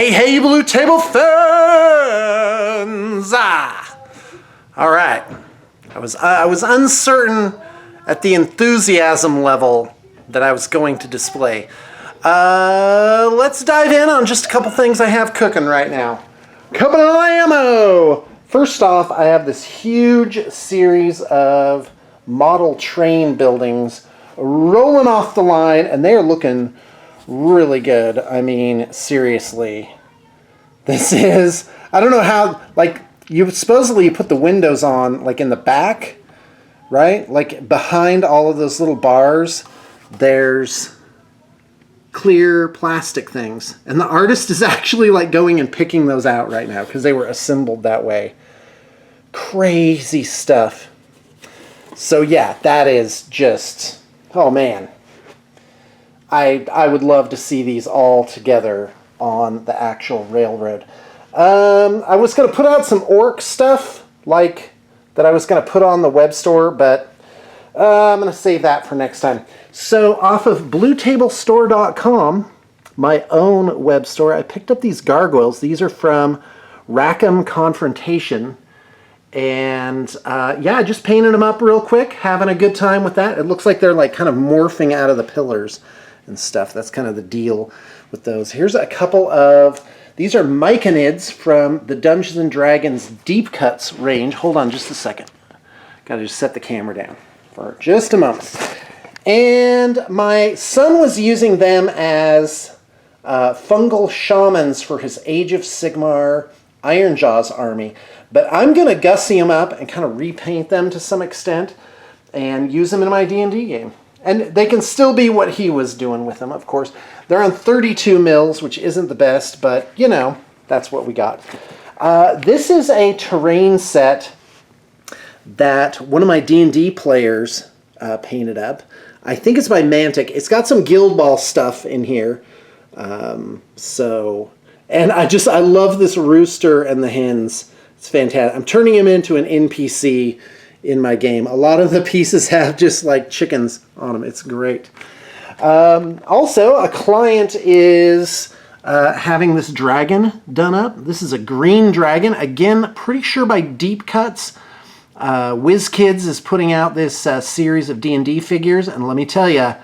Hey, Blue Table fans! All right. I was uncertain at the enthusiasm level that I was going to display. Let's dive in on just a couple things I have cooking right now. Kablammo! First off, I have this huge series of model train buildings rolling off the line, and they are looking really good. I mean, seriously. This is, I don't know how, like, you supposedly put the windows on, like, in the back, right? Like, behind all of those little bars, there's clear plastic things. And the artist is actually, like, going and picking those out right now because they were assembled that way. Crazy stuff. So, yeah, that is just, oh, man. I would love to see these all together on the actual railroad. I was going to put out some orc stuff, like, that I was going to put on the web store, but I'm going to save that for next time. So, off of bluetablestore.com, my own web store, I picked up these gargoyles. These are from Rackham Confrontation. And, yeah, I just painted them up real quick, having a good time with that. It looks like they're, like, kind of morphing out of the pillars and stuff. That's kind of the deal with those. Here's a couple of, these are myconids from the Dungeons & Dragons Deep Cuts range. Hold on just a second. Gotta just set the camera down for just a moment. And my son was using them as fungal shamans for his Age of Sigmar Ironjawz army. But I'm going to gussy them up and kind of repaint them to some extent and use them in my D&D game. And they can still be what he was doing with them, of course. They're on 32 mils, which isn't the best, but, you know, that's what we got. This is a terrain set that one of my D&D players painted up. I think it's by Mantic. It's got some Guild Ball stuff in here. And I love this rooster and the hens. It's fantastic. I'm turning him into an NPC in my game. A lot of the pieces have just like chickens on them. It's great. Also, a client is having this dragon done up. This is a green dragon. Again, pretty sure by Deep Cuts. WizKids is putting out this series of D&D figures, and let me tell you,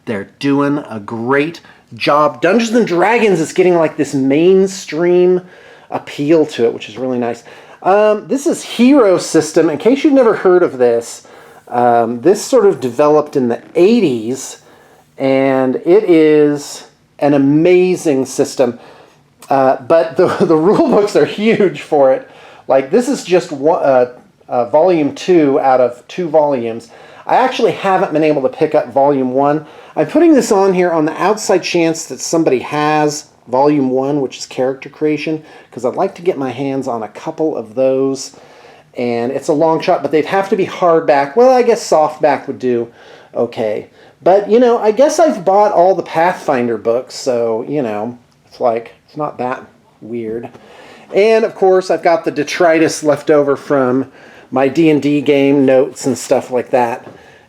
they're doing a great job. Dungeons & Dragons is getting like this mainstream appeal to it, which is really nice. This is Hero System. In case you've never heard of this, this sort of developed in the 80s, and it is an amazing system. But the rule books are huge for it. Like, this is just volume 2 out of 2 volumes. I actually haven't been able to pick up volume 1. I'm putting this on here on the outside chance that somebody has volume 1, which is character creation, because I'd like to get my hands on a couple of those. And it's a long shot, but they'd have to be hardback. Well, I guess softback would do okay. But, you know, I guess I've bought all the Pathfinder books, so, you know, it's like, it's not that weird. And, of course, I've got the detritus left over from my D&D game notes and stuff like that.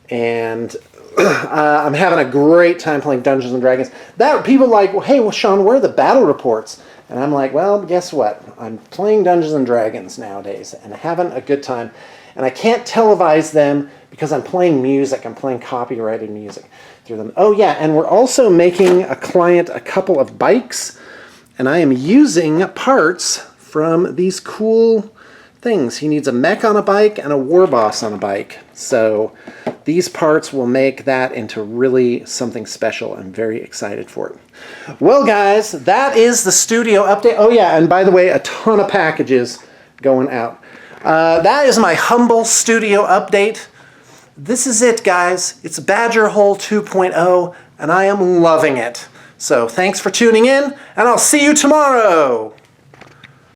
And I'm having a great time playing Dungeons & Dragons. That people are like, well, hey, well, Sean, where are the battle reports? And I'm like, well, guess what? I'm playing Dungeons & Dragons nowadays and having a good time. And I can't televise them because I'm playing music. I'm playing copyrighted music through them. Oh, yeah, and we're also making a client a couple of bikes. And I am using parts from these cool things. He needs a mech on a bike and a war boss on a bike. So these parts will make that into really something special. I'm very excited for it. Well, guys, that is the studio update. Oh, yeah, and by the way, a ton of packages going out. That is my humble studio update. This is it, guys. It's Badger Hole 2.0, and I am loving it. So thanks for tuning in, and I'll see you tomorrow.